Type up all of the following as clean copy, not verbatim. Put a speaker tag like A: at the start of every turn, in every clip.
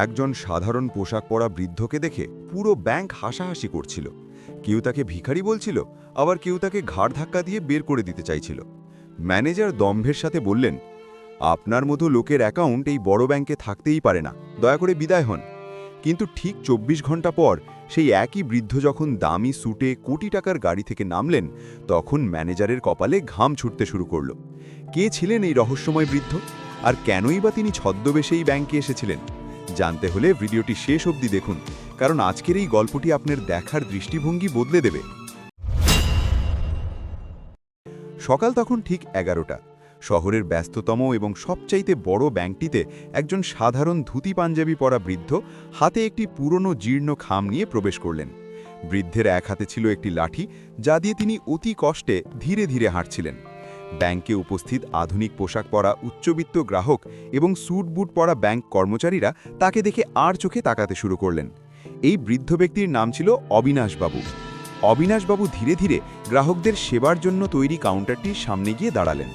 A: একজন সাধারণ পোশাক পরা বৃদ্ধকে দেখে পুরো ব্যাংক হাসাহাসি করছিল। কেউ তাকে ভিখারি বলছিল, আবার কেউ তাকে ঘাড় ধাক্কা দিয়ে বের করে দিতে চাইছিল। ম্যানেজার দম্ভের সাথে বললেন, আপনার মতো লোকের অ্যাকাউন্ট এই বড় ব্যাংকে থাকতেই পারে না, দয়া করে বিদায় হন। কিন্তু ঠিক ২৪ ঘন্টা পর সেই একই বৃদ্ধ যখন দামি স্যুটে কোটি টাকার গাড়ি থেকে নামলেন, তখন ম্যানেজারের কপালে ঘাম ছুটতে শুরু করল। কে ছিলেন এই রহস্যময় বৃদ্ধ, আর কেনই বা তিনি ছদ্মবেশেই ব্যাংকে এসেছিলেন? জানতে হলে ভিডিওটি শেষ অবধি দেখুন, কারণ আজকের এই গল্পটি আপনার দেখার দৃষ্টিভঙ্গি বদলে দেবে। সকাল তখন ঠিক ১১টা। শহরের ব্যস্ততম এবং সবচাইতে বড় ব্যাংকটিতে একজন সাধারণ ধুতি পাঞ্জাবি পরা বৃদ্ধ হাতে একটি পুরনো জীর্ণ খাম নিয়ে প্রবেশ করলেন। বৃদ্ধের এক হাতে ছিল একটি লাঠি, যা দিয়ে তিনি অতি কষ্টে ধীরে ধীরে হাঁটছিলেন। ব্যাংকে উপস্থিত আধুনিক পোশাক পরা উচ্চবিত্ত গ্রাহক এবং স্যুট বুট পরা ব্যাংক কর্মচারীরা তাকে দেখে আর চোখে তাকাতে শুরু করলেন। এই বৃদ্ধ ব্যক্তির নাম ছিল অবিনাশবাবু। অবিনাশবাবু ধীরে ধীরে গ্রাহকদের সেবার জন্য তৈরি কাউন্টারটির সামনে গিয়ে দাঁড়ালেন।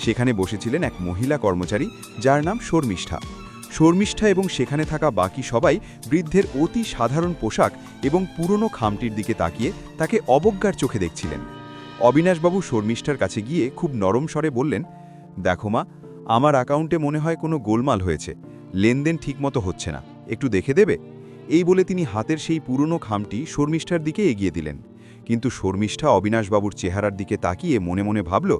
A: সেখানে বসেছিলেন এক মহিলা কর্মচারী, যার নাম শর্মিষ্ঠা। শর্মিষ্ঠা এবং সেখানে থাকা বাকি সবাই বৃদ্ধের অতি সাধারণ পোশাক এবং পুরনো খামটির দিকে তাকিয়ে তাকে অবজ্ঞার চোখে দেখছিলেন। অবিনাশবাবু শর্মিষ্ঠার কাছে গিয়ে খুব নরম স্বরে বললেন, দেখো মা, আমার অ্যাকাউন্টে মনে হয় কোনো গোলমাল হয়েছে, লেনদেন ঠিকমতো হচ্ছে না, একটু দেখে দেবে? এই বলে তিনি হাতের সেই পুরনো খামটি শর্মিষ্ঠার দিকে এগিয়ে দিলেন। কিন্তু শর্মিষ্ঠা অবিনাশবাবুর চেহারার দিকে তাকিয়ে মনে মনে ভাবল,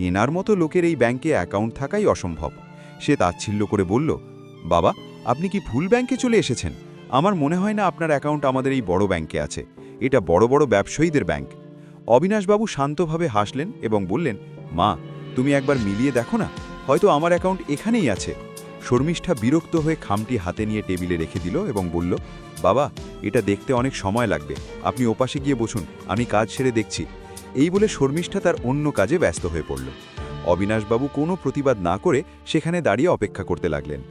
A: এনার মতো লোকের এই ব্যাংকে অ্যাকাউন্ট থাকাই অসম্ভব। সে তাচ্ছিল্য করে বলল, বাবা, আপনি কি ভুল ব্যাংকে চলে এসেছেন? আমার মনে হয় না আপনার অ্যাকাউন্ট আমাদের এই বড় ব্যাংকে আছে, এটা বড় বড় ব্যবসায়ীদের ব্যাংক। অবিনাশবাবু শান্তভাবে হাসলেন এবং বললেন, মা, তুমি একবার মিলিয়ে দেখো না, হয়তো আমার অ্যাকাউন্ট এখানেই আছে। শর্মিষ্ঠা বিরক্ত হয়ে খামটি হাতে নিয়ে টেবিলে রেখে দিল এবং বলল, বাবা, এটা দেখতে অনেক সময় লাগবে, আপনি ওপাশে গিয়ে বসুন, আমি কাজ সেরে দেখছি। এই বলে শর্মিষ্ঠা তার অন্য কাজে ব্যস্ত হয়ে পড়ল। অবিনাশবাবু কোনো প্রতিবাদ না করে সেখানে দাঁড়িয়ে অপেক্ষা করতে লাগলেন।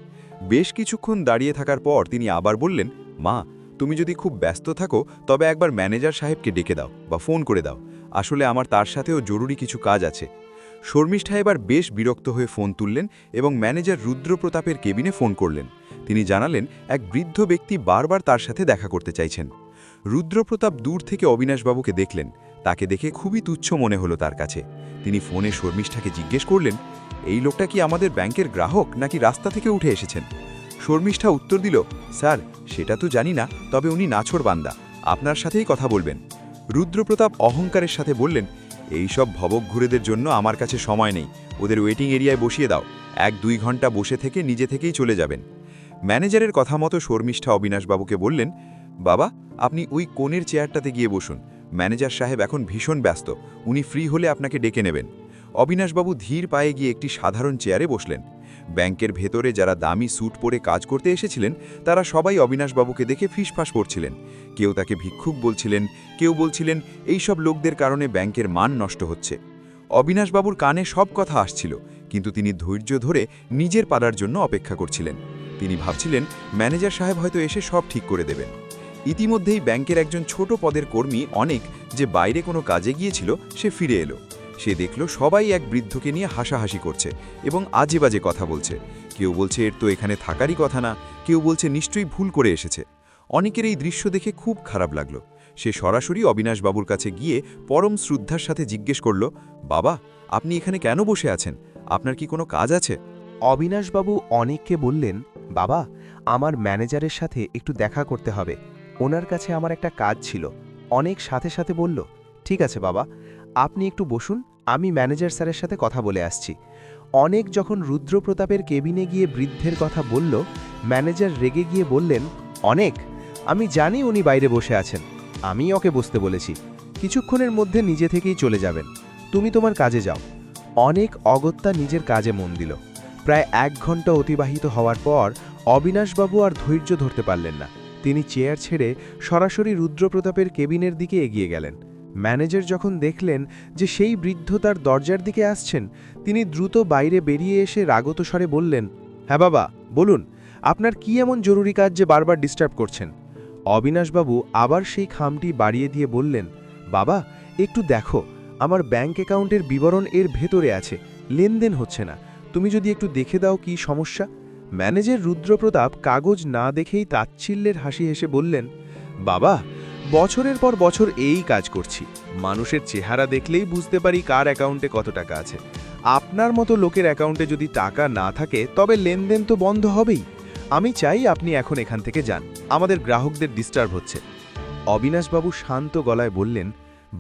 A: বেশ কিছুক্ষণ দাঁড়িয়ে থাকার পর তিনি আবার বললেন, মা, তুমি যদি খুব ব্যস্ত থাকো তবে একবার ম্যানেজার সাহেবকে ডেকে দাও বা ফোন করে দাও, আসলে আমার তার সাথেও জরুরি কিছু কাজ আছে। শর্মিষ্ঠা এবার বেশ বিরক্ত হয়ে ফোন তুললেন এবং ম্যানেজার রুদ্রপ্রতাপের কেবিনে ফোন করলেন। তিনি জানালেন, এক বৃদ্ধ ব্যক্তি বারবার তার সাথে দেখা করতে চাইছেন। রুদ্রপ্রতাপ দূর থেকে অবিনাশবাবুকে দেখলেন। তাকে দেখে খুবই তুচ্ছ মনে হলো তার কাছে। তিনি ফোনে শর্মিষ্ঠাকে জিজ্ঞেস করলেন, এই লোকটা কি আমাদের ব্যাংকের গ্রাহক নাকি রাস্তা থেকে উঠে এসেছেন? শর্মিষ্ঠা উত্তর দিল, স্যার, সেটা তো জানি না, তবে উনি নাছোড়বান্দা, আপনার সাথেই কথা বলবেন। রুদ্রপ্রতাপ অহংকারের সাথে বললেন, এই সব ভবঘুরেদের জন্য আমার কাছে সময় নেই, ওদের ওয়েটিং এরিয়ায় বসিয়ে দাও, ১-২ ঘন্টা বসে থেকে নিজে থেকেই চলে যাবেন। ম্যানেজারের কথা মতো শর্মিষ্ঠা অবিনাশবাবুকে বললেন, বাবা, আপনি ওই কোণের চেয়ারটাতে গিয়ে বসুন, ম্যানেজার সাহেব এখন ভীষণ ব্যস্ত, উনি ফ্রি হলে আপনাকে ডেকে নেবেন। অবিনাশবাবু ধীর পায়ে গিয়ে একটি সাধারণ চেয়ারে বসলেন। ব্যাংকের ভেতরে যারা দামি স্যুট পরে কাজ করতে এসেছিলেন তারা সবাই অবিনাশবাবুকে দেখে ফিসফাস করছিলেন। কেউ তাকে ভিক্ষুক বলছিলেন, কেউ বলছিলেন এই সব লোকদের কারণে ব্যাংকের মান নষ্ট হচ্ছে। অবিনাশবাবুর কানে সব কথা আসছিল, কিন্তু তিনি ধৈর্য ধরে নিজের পাড়ার জন্য অপেক্ষা করছিলেন। তিনি ভাবছিলেন, ম্যানেজার সাহেব হয়তো এসে সব ঠিক করে দেবেন। ইতিমধ্যেই ব্যাংকের একজন ছোট পদের কর্মী অনেক, যে বাইরে কোনো কাজে গিয়েছিল, সে ফিরে এলো। সে দেখল সবাই এক বৃদ্ধকে নিয়ে হাসাহাসি করছে এবং আজে বাজে কথা বলছে। কেউ বলছে এর তো এখানে থাকারই কথা না, কেউ বলছে নিশ্চয়ই ভুল করে এসেছে। অনেকের এই দৃশ্য দেখে খুব খারাপ লাগলো। সে সরাসরি অবিনাশবাবুর কাছে গিয়ে পরম শ্রদ্ধার সাথে জিজ্ঞেস করল, বাবা, আপনি এখানে কেন বসে আছেন? আপনার কি কোনো কাজ আছে?
B: অবিনাশবাবু অনেককে বললেন, বাবা, আমার ম্যানেজারের সাথে একটু দেখা করতে হবে, ওনার কাছে আমার একটা কাজ ছিল। অনেক সাথে সাথে বলল, ঠিক আছে বাবা, আপনি একটু বসুন, আমি ম্যানেজার স্যারের সাথে কথা বলে আসছি। অনেক যখন রুদ্রপ্রতাপের কেবিনে গিয়ে বৃদ্ধের কথা বলল, ম্যানেজার রেগে গিয়ে বললেন, অনেক, আমি জানি উনি বাইরে বসে আছেন, আমি ওকে বসতে বলেছি, কিছুক্ষণের মধ্যে নিজে থেকেই চলে যাবেন, তুমি তোমার কাজে যাও। অনেক অগত্যা নিজের কাজে মন দিল। প্রায় ১ ঘন্টা অতিবাহিত হওয়ার পর অবিনাশবাবু আর ধৈর্য ধরতে পারলেন না। তিনি চেয়ার ছেড়ে সরাসরি রুদ্রপ্রতাপের কেবিনের দিকে এগিয়ে গেলেন। ম্যানেজার যখন দেখলেন যে সেই বৃদ্ধ তার দরজার দিকে আসছেন, তিনি দ্রুত বাইরে বেরিয়ে এসে রাগত স্বরে বললেন, হ্যাঁ বাবা, বলুন, আপনার কি এমন জরুরি কাজ যে বারবার ডিস্টার্ব করছেন? অবিনাশবাবু আবার সেই খামটি বাড়িয়ে দিয়ে বললেন, বাবা, একটু দেখো, আমার ব্যাংক অ্যাকাউন্টের বিবরণ এর ভেতরে আছে, লেনদেন হচ্ছে না, তুমি যদি একটু দেখে দাও কি সমস্যা। ম্যানেজার রুদ্রপ্রতাপ কাগজ না দেখেই তাচ্ছিল্যের হাসি হেসে বললেন, বাবা, বছরের পর বছর এই কাজ করছি, মানুষের চেহারা দেখলেই বুঝতে পারি কার অ্যাকাউন্টে কত টাকা আছে। আপনার মতো লোকের অ্যাকাউন্টে যদি টাকা না থাকে তবে লেনদেন তো বন্ধ হবেই। আমি চাই আপনি এখন এখান থেকে যান, আমাদের গ্রাহকদের ডিস্টার্ব হচ্ছে। অবিনাশবাবু শান্ত গলায় বললেন,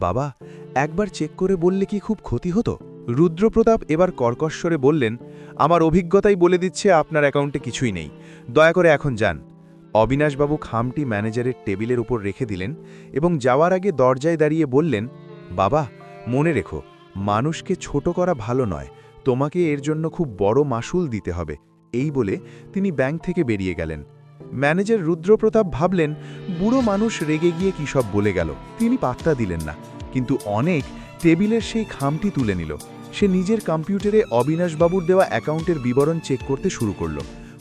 B: বাবা, একবার চেক করে বললে কি খুব ক্ষতি হতো? রুদ্রপ্রতাপ এবার কর্কশ্বরে বললেন, আমার অভিজ্ঞতাই বলে দিচ্ছে আপনার অ্যাকাউন্টে কিছুই নেই, দয়া করে এখন যান। অবিনাশবাবু খামটি ম্যানেজারের টেবিলের উপর রেখে দিলেন এবং যাওয়ার আগে দরজায় দাঁড়িয়ে বললেন, বাবা, মনে রেখো, মানুষকে ছোট করা ভালো নয়, তোমাকে এর জন্য খুব বড় মাশুল দিতে হবে। এই বলে তিনি ব্যাংক থেকে বেরিয়ে গেলেন। ম্যানেজার রুদ্রপ্রতাপ ভাবলেন, বুড়ো মানুষ রেগে গিয়ে কী সব বলে গেল, তিনি পাত্তা দিলেন না। কিন্তু অনেক টেবিলের সেই খামটি তুলে নিল। সে নিজের কম্পিউটারে অবিনাশবাবুর দেওয়া অ্যাকাউন্টের বিবরণ চেক করতে শুরু করল।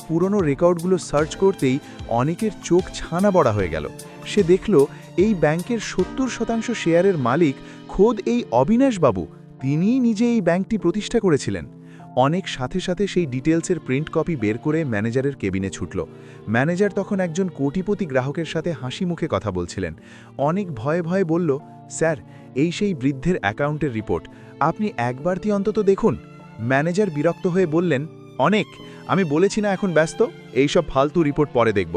B: পুরনো রেকর্ডগুলো সার্চ করতেই অনেকের চোখ ছানা বড়া হয়ে গেল। সে দেখল এই ব্যাংকের ৭০% শেয়ারের মালিক খোদ এই অবিনাশবাবু, তিনিই নিজে এই ব্যাংকটি প্রতিষ্ঠা করেছিলেন। অনেক সাথে সাথে সেই ডিটেলসের প্রিন্ট কপি বের করে ম্যানেজারের কেবিনে ছুটল। ম্যানেজার তখন একজন কোটিপতি গ্রাহকের সাথে হাসি মুখে কথা বলছিলেন। অনেক ভয়ে ভয়ে বলল, স্যার, এই সেই বৃদ্ধের অ্যাকাউন্টের রিপোর্ট, আপনি একবারটি অন্তত দেখুন। ম্যানেজার বিরক্ত হয়ে বললেন, অনেক, আমি বলেছি না এখন ব্যস্ত, এইসব ফালতু রিপোর্ট পরে দেখব।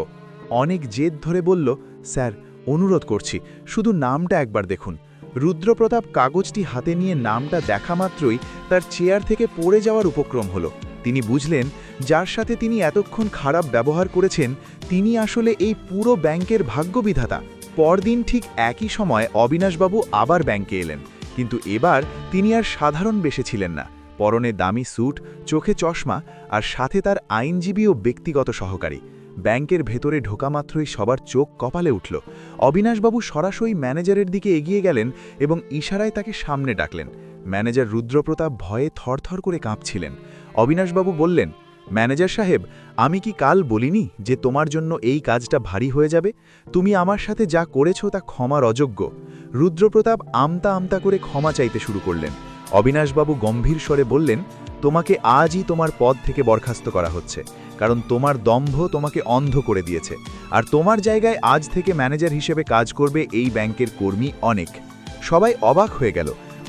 B: অনেক জেদ ধরে বলল, স্যার, অনুরোধ করছি, শুধু নামটা একবার দেখুন। রুদ্রপ্রতাপ কাগজটি হাতে নিয়ে নামটা দেখা মাত্রই তার চেয়ার থেকে পড়ে যাওয়ার উপক্রম হল। তিনি বুঝলেন, যার সাথে তিনি এতক্ষণ খারাপ ব্যবহার করেছেন তিনি আসলে এই পুরো ব্যাংকের ভাগ্যবিধাতা। পরদিন ঠিক একই সময় অবিনাশবাবু আবার ব্যাংকে এলেন, কিন্তু এবার তিনি আর সাধারণ বেশে ছিলেন না। পরনে দামি স্যুট, চোখে চশমা, আর সাথে তার আইনজীবী ও ব্যক্তিগত সহকারী। ব্যাংকের ভেতরে ঢোকা মাত্রই সবার চোখ কপালে উঠল। অবিনাশবাবু সরাসরি ম্যানেজারের দিকে এগিয়ে গেলেন এবং ইশারায় তাকে সামনে ডাকলেন। ম্যানেজার রুদ্রপ্রতাপ ভয়ে থরথর করে কাঁপছিলেন। অবিনাশবাবু বললেন, ম্যানেজার সাহেব, আমি কি কাল বলিনি যে তোমার জন্য এই কাজটা ভারী হয়ে যাবে? তুমি আমার সাথে যা করেছো তা ক্ষমার অযোগ্য। রুদ্রপ্রতাপ আমতা আমতা করে ক্ষমা চাইতে শুরু করলেন। অবিনাশবাবু গম্ভীর স্বরে বললেন, তোমাকে আজই তোমার পদ থেকে বরখাস্ত করা হচ্ছে, কারণ তোমার দম্ভ তোমাকে অন্ধ করে দিয়েছে। আর তোমার জায়গায় আজ থেকে ম্যানেজার হিসেবে কাজ করবে এই ব্যাংকের কর্মী অনেক। সবাই অবাক হয়ে গেল।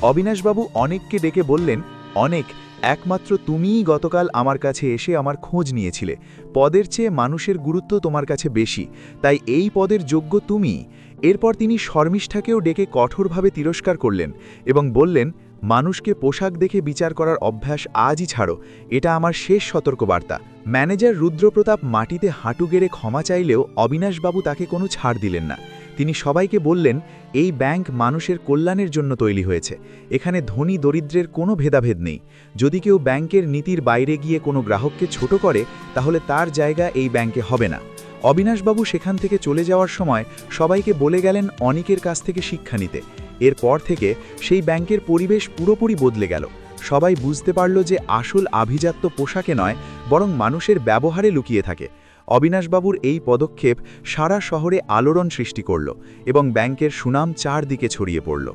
B: অবিনাশবাবু অনেককে ডেকে বললেন, অনেক, একমাত্র তুমিই গতকাল আমার কাছে এসে আমার খোঁজ নিয়েছিলে। পদের চেয়ে মানুষের গুরুত্ব তোমার কাছে বেশি, তাই এই পদের যোগ্য তুমিই। এরপর তিনি শর্মিষ্ঠাকেও ডেকে কঠোরভাবে তিরস্কার করলেন এবং বললেন, মানুষকে পোশাক দেখে বিচার করার অভ্যাস আজই ছাড়ো, এটা আমার শেষ সতর্কবার্তা। ম্যানেজার রুদ্রপ্রতাপ মাটিতে হাঁটু গেড়ে ক্ষমা চাইলেও অবিনাশবাবু তাকে কোনো ছাড় দিলেন না। তিনি সবাইকে বললেন, এই ব্যাংক মানুষের কল্যাণের জন্য তৈরি হয়েছে, এখানে ধনী দরিদ্রের কোনো ভেদাভেদ নেই। যদি কেউ ব্যাংকের নীতির বাইরে গিয়ে কোনো গ্রাহককে ছোট করে তাহলে তার জায়গা এই ব্যাংকে হবে না। অবিনাশবাবু সেখান থেকে চলে যাওয়ার সময় সবাইকে বলে গেলেন অনেকের কাছ থেকে শিক্ষা নিতে। এরপর থেকে সেই ব্যাংকের পরিবেশ পুরোপুরি বদলে গেল। সবাই বুঝতে পারল যে আসল আভিজাত্য পোশাকে নয়, বরং মানুষের ব্যবহারে লুকিয়ে থাকে। অবিনাশবাবুর এই পদক্ষেপ সারা শহরে আলোড়ন সৃষ্টি করল এবং ব্যাংকের সুনাম চারদিকে ছড়িয়ে পড়ল।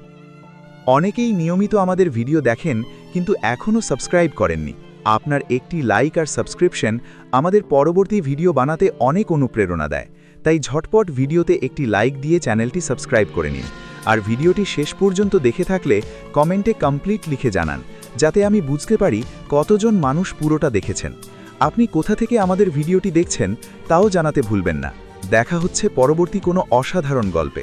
B: অনেকেই নিয়মিত আমাদের ভিডিও দেখেন কিন্তু এখনও সাবস্ক্রাইব করেননি। আপনার একটি লাইক আর সাবস্ক্রিপশন আমাদের পরবর্তী ভিডিও বানাতে অনেক অনুপ্রেরণা দেয়। তাই ঝটপট ভিডিওতে একটি লাইক দিয়ে চ্যানেলটি সাবস্ক্রাইব করে নিন। আর ভিডিওটি শেষ পর্যন্ত দেখে থাকলে কমেন্টে কমপ্লিট লিখে জানান, যাতে আমি বুঝতে পারি কতজন মানুষ পুরোটা দেখেছেন। আপনি কোথা থেকে আমাদের ভিডিওটি দেখছেন তাও জানাতে ভুলবেন না। দেখা হচ্ছে পরবর্তী কোনো অসাধারণ গল্পে।